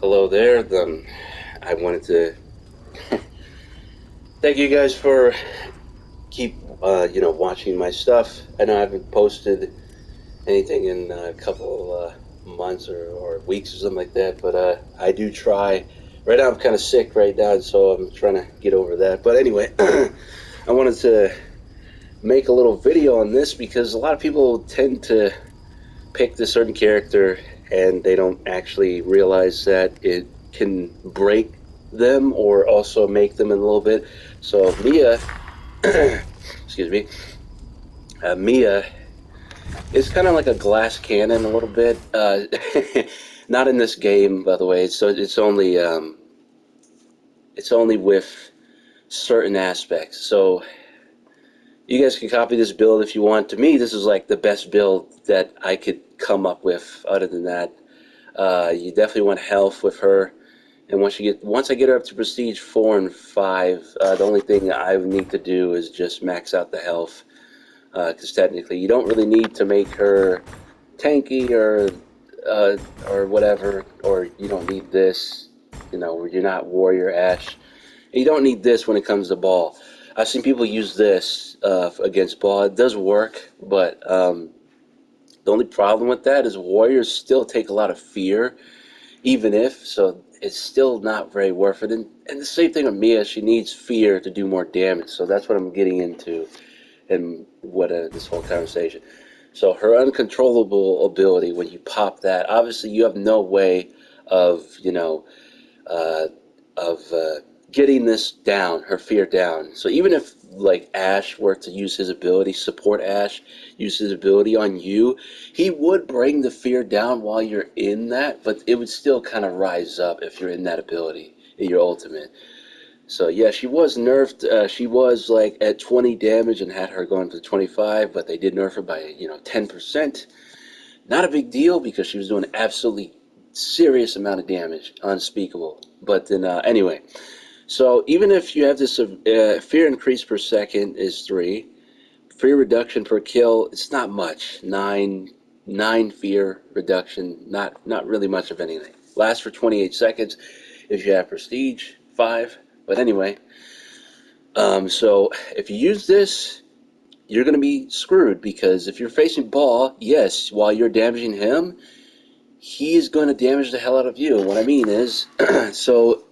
Hello there. I wanted to thank you guys for keep watching my stuff. I know I haven't posted anything in a couple months or weeks or something like that, but I do try. Right now I'm kind of sick right now, so I'm trying to get over that. But anyway, I wanted to make a little video on this because a lot of people tend to pick this certain character and they don't actually realize that it can break them or also make them in a little bit. So Mia, excuse me, Mia is kind of like a glass cannon a little bit. Not in this game, by the way. So it's only with certain aspects. So you guys can copy this build if you want. To me, this is like the best build that I could come up with. Other than that, you definitely want health with her. And once I get her up to prestige 4 and 5, the only thing I need to do is just max out the health. Because technically, you don't really need to make her tanky or whatever, or you don't need this. You're not warrior Ash. You don't need this when it comes to Baal. I've seen people use this against Baal. It does work, but the only problem with that is warriors still take a lot of fear even if, so it's still not very worth it. And the same thing with Mia, she needs fear to do more damage, so that's what I'm getting into in this whole conversation. So her uncontrollable ability, when you pop that, obviously you have no way of, uh, of getting this down, her fear down. So even if like Ash were to use his ability, support Ash, use his ability on you, he would bring the fear down while you're in that, but it would still kind of rise up if you're in that ability in your ultimate. So yeah, she was nerfed. She was like at 20 damage and had her going to 25, but they did nerf her by 10%. Not a big deal because she was doing an absolutely serious amount of damage, unspeakable. But then anyway, so even if you have this fear increase per second is 3, fear reduction per kill, it's not much. Nine fear reduction, not really much of anything. Lasts for 28 seconds if you have prestige, 5. But anyway, so if you use this, you're going to be screwed because if you're facing Baal, yes, while you're damaging him, he's going to damage the hell out of you. What I mean is, so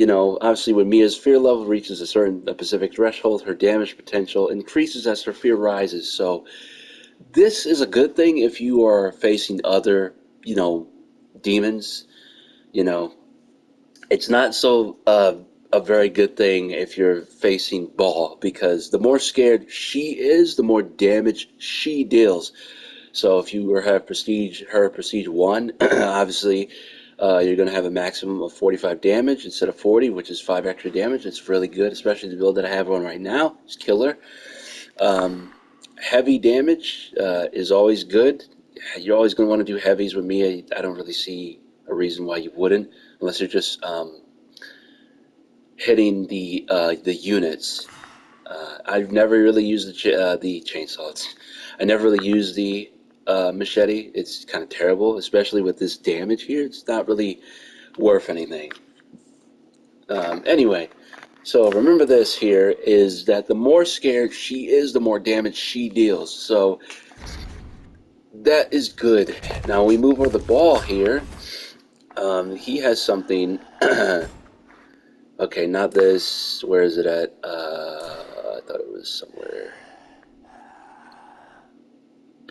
obviously when Mia's fear level reaches a certain specific threshold, her damage potential increases as her fear rises. So this is a good thing if you are facing other, demons. You know, it's not so a very good thing if you're facing Baal because the more scared she is, the more damage she deals. So if you were have prestige 1, obviously you're going to have a maximum of 45 damage instead of 40, which is 5 extra damage. It's really good, especially the build that I have on right now. It's killer. Um, Heavy damage is always good. You're always going to want to do heavies with me. I don't really see a reason why you wouldn't, unless you're just hitting the units. I've never really used the chainsaws. I never really used the machete. It's kind of terrible, especially with this damage here. It's not really worth anything. Anyway, so remember this here is that the more scared she is, the more damage she deals. So that is good. Now we move over the Baal here. He has something. Okay, not this. Where is it at? I thought it was somewhere.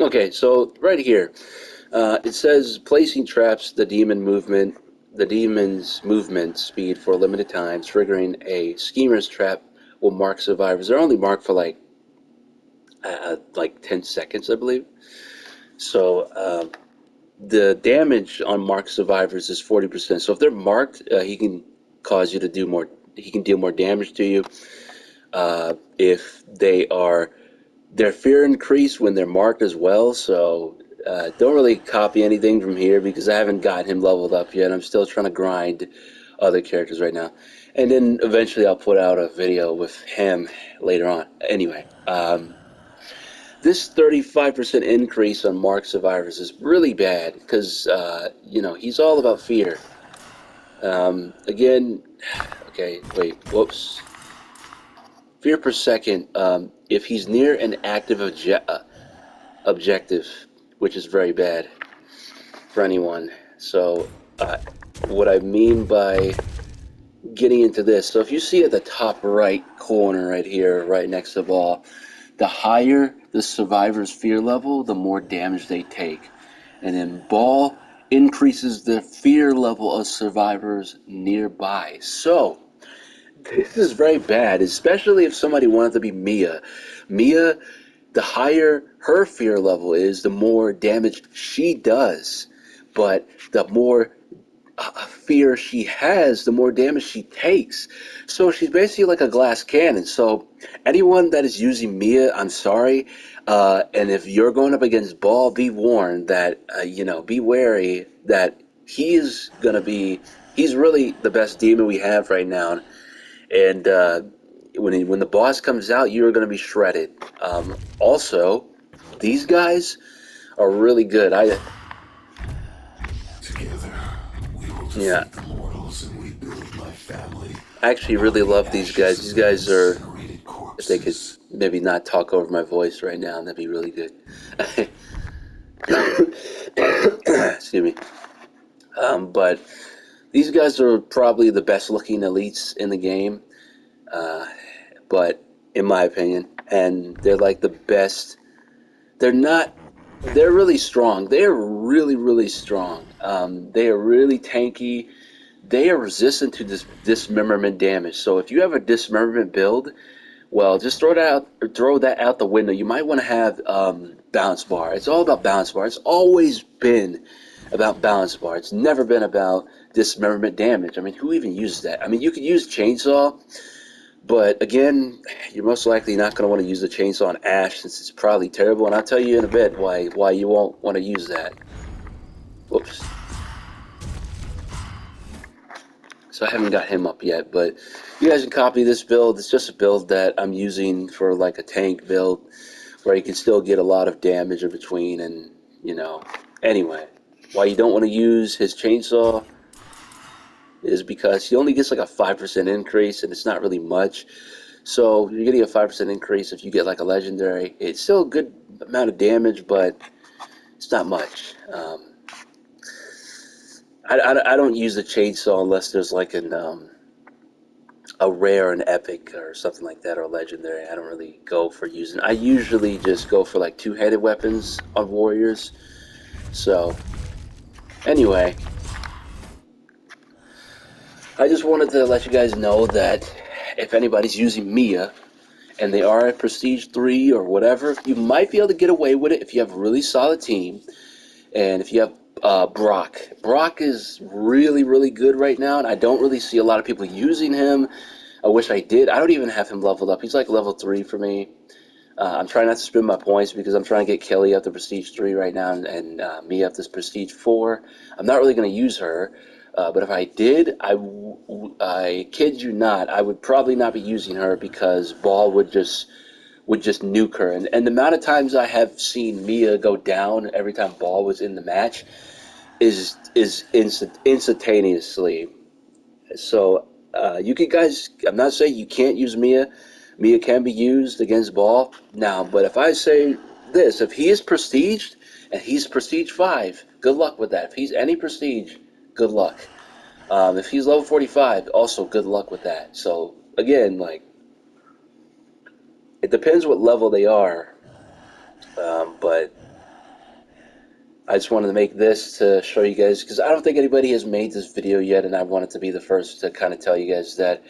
Okay, so right here, it says placing traps the demon's movement speed for a limited time, triggering a schemer's trap will mark survivors. They're only marked for like 10 seconds, I believe. So the damage on marked survivors is 40%. So if they're marked, he can cause you to do more. He can deal more damage to you. If their fear increase when they're marked as well. So don't really copy anything from here because I haven't got him leveled up yet. I'm still trying to grind other characters right now. And then eventually I'll put out a video with him later on. Anyway, this 35% increase on marked survivors is really bad because, he's all about fear. Again, okay, wait, whoops. Fear per second. If he's near an active objective, which is very bad for anyone. So, uh, what I mean by getting into this, so if you see at the top right corner right here, right next to Baal, the higher the survivor's fear level, the more damage they take. And then Baal increases the fear level of survivors nearby. So, this is very bad, especially if somebody wanted to be Mia. Mia, the higher her fear level is, the more damage she does. But the more fear she has, the more damage she takes. So she's basically like a glass cannon. So anyone that is using Mia, I'm sorry. And if you're going up against Baal, be warned that, be wary that he's really the best demon we have right now. And when the boss comes out, you're going to be shredded. Also, these guys are really good. Together, we will Yeah, defeat the mortals and rebuild my family. I actually really Among the love these guys. ashes These of their guys are, incinerated if they could corpses. maybe not talk over my voice right now, that'd be really good. Excuse me. But these guys are probably the best looking elites in the game, uh, but in my opinion, and they're like the best. They're not. They're really strong. They are really, really strong. They are really tanky. They are resistant to dismemberment damage. So if you have a dismemberment build, well, just throw that out the window. You might want to have balance bar. It's all about balance bar. It's always been about balance bar. It's never been about dismemberment damage. I mean, who even uses that? I mean, you could use chainsaw, but again, you're most likely not going to want to use the chainsaw on Ash since it's probably terrible. And I'll tell you in a bit why you won't want to use that. Whoops. So I haven't got him up yet, but you guys can copy this build. It's just a build that I'm using for like a tank build where you can still get a lot of damage in between and, anyway. Why you don't want to use his chainsaw is because he only gets like a 5% increase and it's not really much. So you're getting a 5% increase if you get like a legendary. It's still a good amount of damage, but it's not much. I don't use the chainsaw unless there's like a rare and epic or something like that or legendary. I don't really go for using. I usually just go for like two-handed weapons on warriors. So anyway, I just wanted to let you guys know that if anybody's using Mia and they are at Prestige 3 or whatever, you might be able to get away with it if you have a really solid team. And if you have Brock. Brock is really, really good right now, and I don't really see a lot of people using him. I wish I did. I don't even have him leveled up. He's like level 3 for me. I'm trying not to spend my points because I'm trying to get Kelly up to Prestige 3 right now and me up to Prestige 4. I'm not really going to use her, but if I did, I kid you not, I would probably not be using her because Baal would just nuke her. And the amount of times I have seen Mia go down every time Baal was in the match is instantaneously. So you could guys, I'm not saying you can't use Mia. Mia can be used against Baal now, but if I say this, if he is prestiged and he's prestige 5, good luck with that. If he's any prestige, good luck. If he's level 45, also good luck with that. So again, like it depends what level they are, but I just wanted to make this to show you guys because I don't think anybody has made this video yet, and I wanted to be the first to kind of tell you guys that,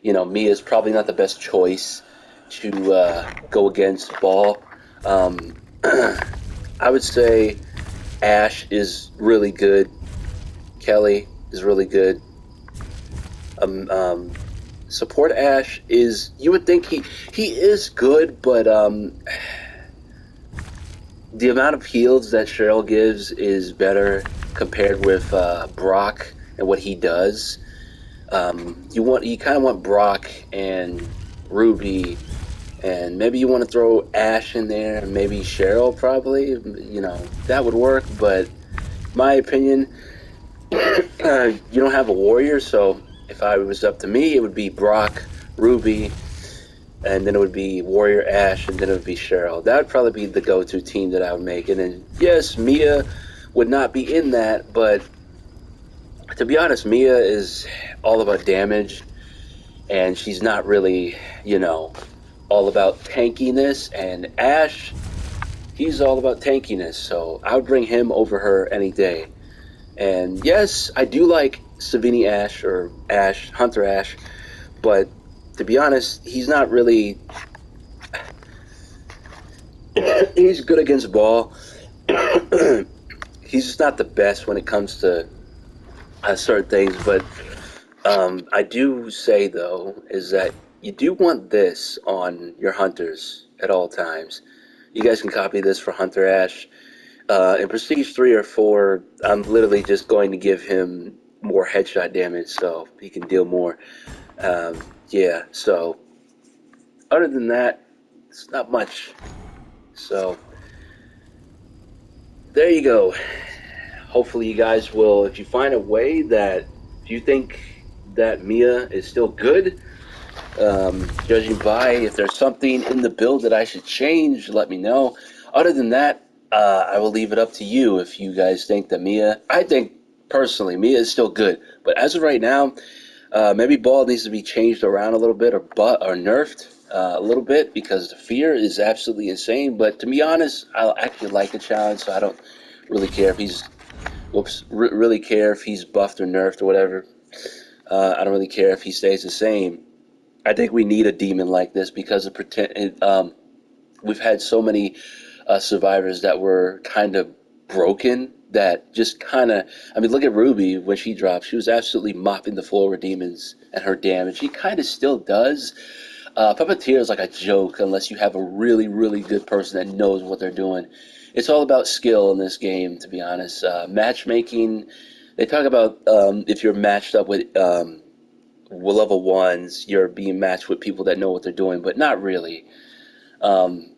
Mia is probably not the best choice to go against Baal. Um, I would say Ash is really good. Kelly is really good. Um, um, Support Ash is, you would think he is good, but the amount of heals that Cheryl gives is better compared with Brock and what he does. You kind of want Brock and Ruby, and maybe you want to throw Ash in there, and maybe Cheryl probably. That would work. But my opinion, You don't have a warrior, so if I was up to me, it would be Brock, Ruby, and then it would be Warrior Ash, and then it would be Cheryl. That would probably be the go-to team that I would make. And then yes, Mia would not be in that, but to be honest, Mia is all about damage, and she's not really, you know, all about tankiness. And Ash, he's all about tankiness, so I would bring him over her any day. And yes, I do like Savini Ash or Ash, Hunter Ash, but to be honest, he's not really. He's good against Baal. He's just not the best when it comes to certain things. But I do say though is that you do want this on your hunters at all times. You guys can copy this for Hunter Ash. In Prestige 3 or 4, I'm literally just going to give him more headshot damage so he can deal more. Yeah, so other than that, it's not much. So there you go. Hopefully, you guys will, if you find a way that, if you think that Mia is still good, judging by if there's something in the build that I should change, let me know. Other than that, I will leave it up to you if you guys think that Mia. I think personally Mia is still good, but as of right now, maybe Ball needs to be changed around a little bit or nerfed a little bit because the fear is absolutely insane. But to be honest, I actually like the challenge, so I don't really care if he's really care if he's buffed or nerfed or whatever. I don't really care if he stays the same. I think we need a demon like this because of we've had so many survivors that were kind of broken that just kind of. I mean, look at Ruby when she dropped. She was absolutely mopping the floor with demons and her damage. She kind of still does. Puppeteer is like a joke unless you have a really, really good person that knows what they're doing. It's all about skill in this game, to be honest. Matchmaking, they talk about if you're matched up with level ones, you're being matched with people that know what they're doing, but not really. Um,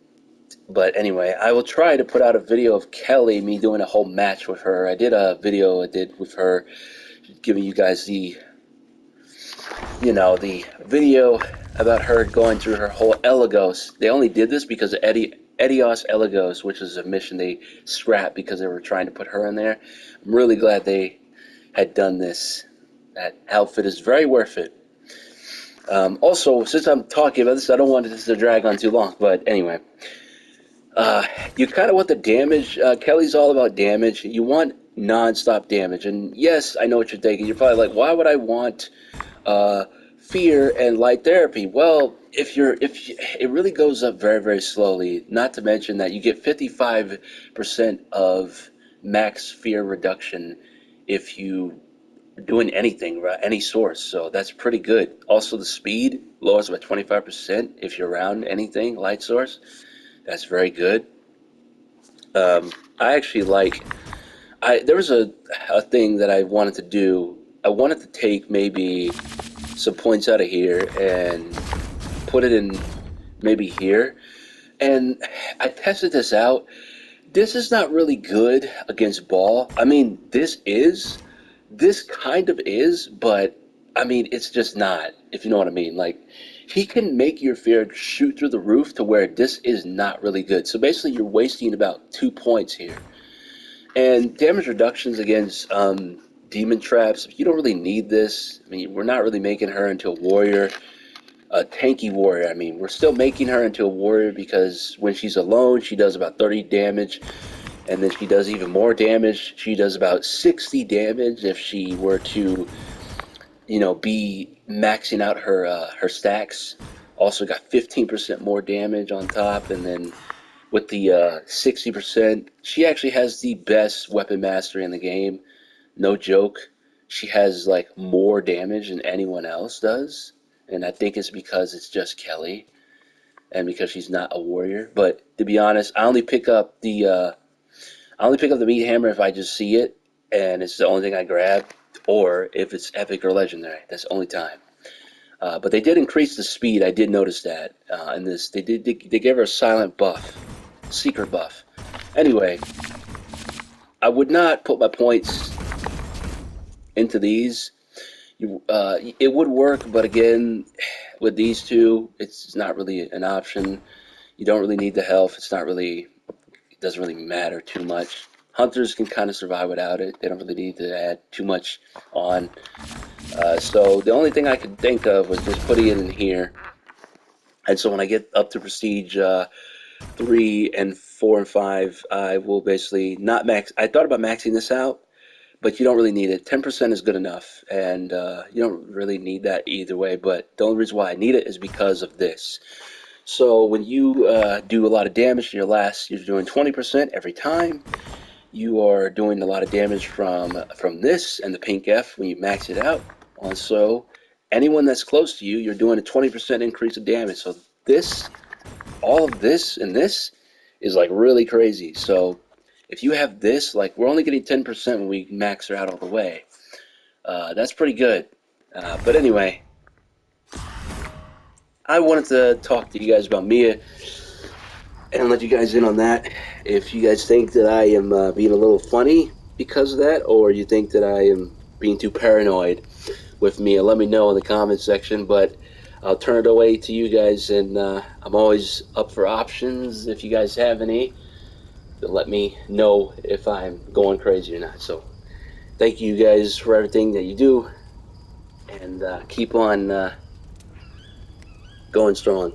but anyway, I will try to put out a video of Kelly, me doing a whole match with her. I did a video I did with her, giving you guys the video about her going through her whole Elagos. They only did this because of Edios Elagos, which is a mission they scrapped because they were trying to put her in there. I'm really glad they had done this. That outfit is very worth it. Also, since I'm talking about this, I don't want this to drag on too long, but anyway. You kind of want the damage. Kelly's all about damage. You want non-stop damage. And yes, I know what you're thinking. You're probably like, why would I want uh, fear and light therapy? Well, it really goes up very, very slowly. Not to mention that you get 55% of max fear reduction if you doing anything, right? Any source. So that's pretty good. Also, the speed lowers by 25% if you're around anything light source. That's very good. I actually like. There was a thing that I wanted to do. I wanted to take maybe some points out of here and put it in maybe here. And I tested this out. This is not really good against Ball. I mean, this kind of is, but I mean, it's just not, if you know what I mean. Like, he can make your fear shoot through the roof to where this is not really good. So basically, you're wasting about 2 points here. And damage reductions against demon traps, you don't really need this. I mean, we're not really making her into a warrior, a tanky warrior. I mean, we're still making her into a warrior because when she's alone, she does about 30 damage. And then she does even more damage. She does about 60 damage if she were to, be maxing out her stacks. Also got 15% more damage on top, and then with the 60%, she actually has the best weapon mastery in the game. No joke. She has like more damage than anyone else does, and I think it's because it's just Kelly and because she's not a warrior. But to be honest, I only pick up the meat hammer if I just see it, and it's the only thing I grab, or if it's epic or legendary. That's the only time. But they did increase the speed. I did notice that in this. They gave her a silent buff, secret buff. Anyway, I would not put my points into these, it would work, but again, with these two, it's not really an option. You don't really need the health. It doesn't really matter too much. Hunters can kind of survive without it. They don't really need to add too much on. So the only thing I could think of was just putting it in here. And so when I get up to prestige 3 and 4 and 5, I will basically not max. I thought about maxing this out, but you don't really need it. 10% is good enough, and you don't really need that either way. But the only reason why I need it is because of this. So when you do a lot of damage in your last, you're doing 20% every time. You are doing a lot of damage from this and the pink F when you max it out. Also, anyone that's close to you, you're doing a 20% increase of damage. So this, all of this and this is like really crazy. So if you have this, like we're only getting 10% when we max her out all the way. That's pretty good. But anyway, I wanted to talk to you guys about Mia and let you guys in on that. If you guys think that I am being a little funny because of that, or you think that I am being too paranoid with Mia, let me know in the comments section. But I'll turn it away to you guys, and I'm always up for options. If you guys have any, let me know if I'm going crazy or not. So thank you guys for everything that you do, and keep on going strong.